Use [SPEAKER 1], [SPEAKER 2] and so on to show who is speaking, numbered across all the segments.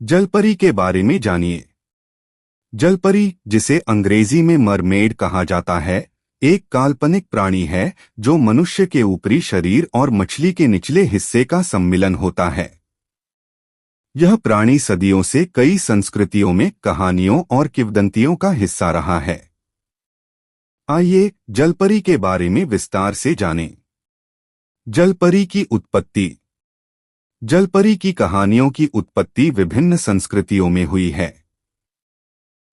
[SPEAKER 1] जलपरी के बारे में जानिए। जलपरी, जिसे अंग्रेजी में मरमेड कहा जाता है, एक काल्पनिक प्राणी है जो मनुष्य के ऊपरी शरीर और मछली के निचले हिस्से का सम्मिलन होता है। यह प्राणी सदियों से कई संस्कृतियों में कहानियों और किंवदंतियों का हिस्सा रहा है। आइए जलपरी के बारे में विस्तार से जानें। जलपरी की उत्पत्ति। जलपरी की कहानियों की उत्पत्ति विभिन्न संस्कृतियों में हुई है।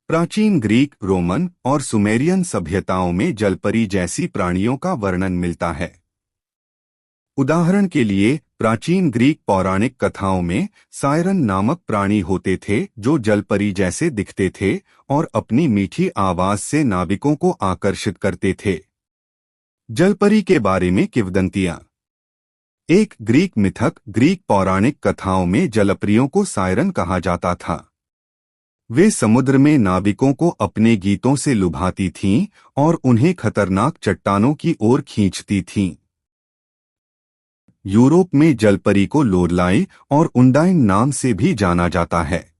[SPEAKER 1] प्राचीन ग्रीक, रोमन और सुमेरियन सभ्यताओं में जलपरी जैसी प्राणियों का वर्णन मिलता है। उदाहरण के लिए, प्राचीन ग्रीक पौराणिक कथाओं में सायरन नामक प्राणी होते थे जो जलपरी जैसे दिखते थे और अपनी मीठी आवाज से नाविकों को आकर्षित करते थे। जलपरी के बारे में किंवदंतियां। एक ग्रीक मिथक, ग्रीक पौराणिक कथाओं में जलपरियों को सायरन कहा जाता था। वे समुद्र में नाविकों को अपने गीतों से लुभाती थीं और उन्हें खतरनाक चट्टानों की ओर खींचती थीं। यूरोप में जलपरी को लोरलाई और उंडाइन नाम से भी जाना जाता है।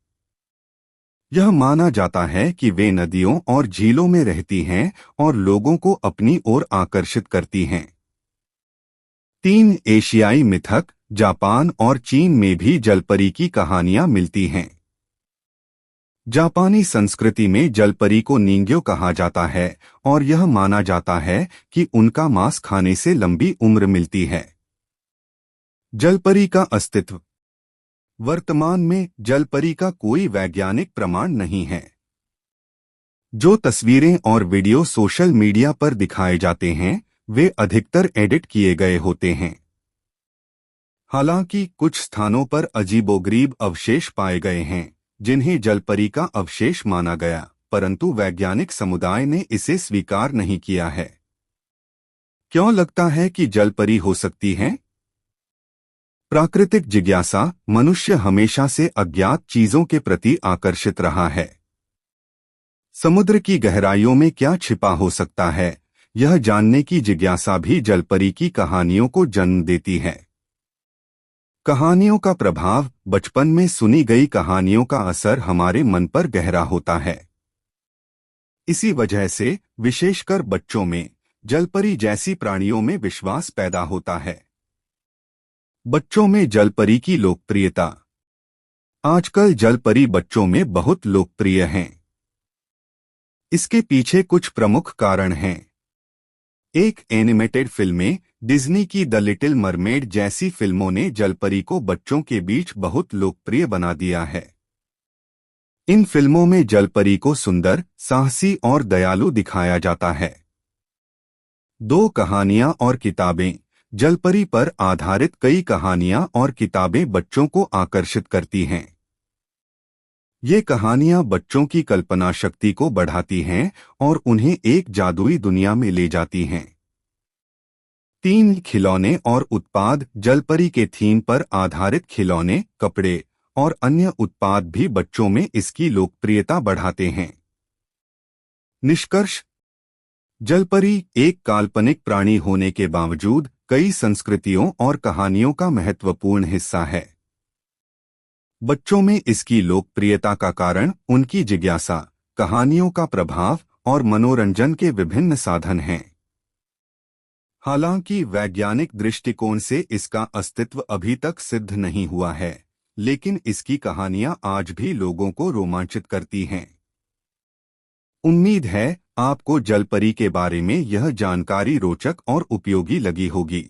[SPEAKER 1] यह माना जाता है कि वे नदियों और झीलों में रहती हैं और लोगों को अपनी ओर आकर्षित करती हैं। तीन एशियाई मिथक, जापान और चीन में भी जलपरी की कहानियां मिलती हैं। जापानी संस्कृति में जलपरी को निंग्यो कहा जाता है और यह माना जाता है कि उनका मांस खाने से लंबी उम्र मिलती है। जलपरी का अस्तित्व। वर्तमान में जलपरी का कोई वैज्ञानिक प्रमाण नहीं है। जो तस्वीरें और वीडियो सोशल मीडिया पर दिखाए जाते हैं वे अधिकतर एडिट किए गए होते हैं। हालांकि कुछ स्थानों पर अजीबोगरीब अवशेष पाए गए हैं जिन्हें जलपरी का अवशेष माना गया, परंतु वैज्ञानिक समुदाय ने इसे स्वीकार नहीं किया है। क्यों लगता है कि जलपरी हो सकती है? प्राकृतिक जिज्ञासा। मनुष्य हमेशा से अज्ञात चीजों के प्रति आकर्षित रहा है। समुद्र की गहराइयों में क्या छिपा हो सकता है, यह जानने की जिज्ञासा भी जलपरी की कहानियों को जन्म देती है। कहानियों का प्रभाव। बचपन में सुनी गई कहानियों का असर हमारे मन पर गहरा होता है। इसी वजह से विशेषकर बच्चों में जलपरी जैसी प्राणियों में विश्वास पैदा होता है। बच्चों में जलपरी की लोकप्रियता। आजकल जलपरी बच्चों में बहुत लोकप्रिय हैं। इसके पीछे कुछ प्रमुख कारण हैं। एक, एनिमेटेड फिल्में। डिज्नी की द लिटिल मरमेड जैसी फिल्मों ने जलपरी को बच्चों के बीच बहुत लोकप्रिय बना दिया है। इन फिल्मों में जलपरी को सुंदर, साहसी और दयालु दिखाया जाता है। दो, कहानियां और किताबें। जलपरी पर आधारित कई कहानियां और किताबें बच्चों को आकर्षित करती हैं। ये कहानियां बच्चों की कल्पना शक्ति को बढ़ाती हैं और उन्हें एक जादुई दुनिया में ले जाती हैं। तीन, खिलौने और उत्पाद। जलपरी के थीम पर आधारित खिलौने, कपड़े और अन्य उत्पाद भी बच्चों में इसकी लोकप्रियता बढ़ाते हैं। निष्कर्ष। जलपरी एक काल्पनिक प्राणी होने के बावजूद कई संस्कृतियों और कहानियों का महत्वपूर्ण हिस्सा है। बच्चों में इसकी लोकप्रियता का कारण उनकी जिज्ञासा, कहानियों का प्रभाव और मनोरंजन के विभिन्न साधन हैं। हालांकि वैज्ञानिक दृष्टिकोण से इसका अस्तित्व अभी तक सिद्ध नहीं हुआ है, लेकिन इसकी कहानियां आज भी लोगों को रोमांचित करती हैं। उम्मीद है आपको जलपरी के बारे में यह जानकारी रोचक और उपयोगी लगी होगी।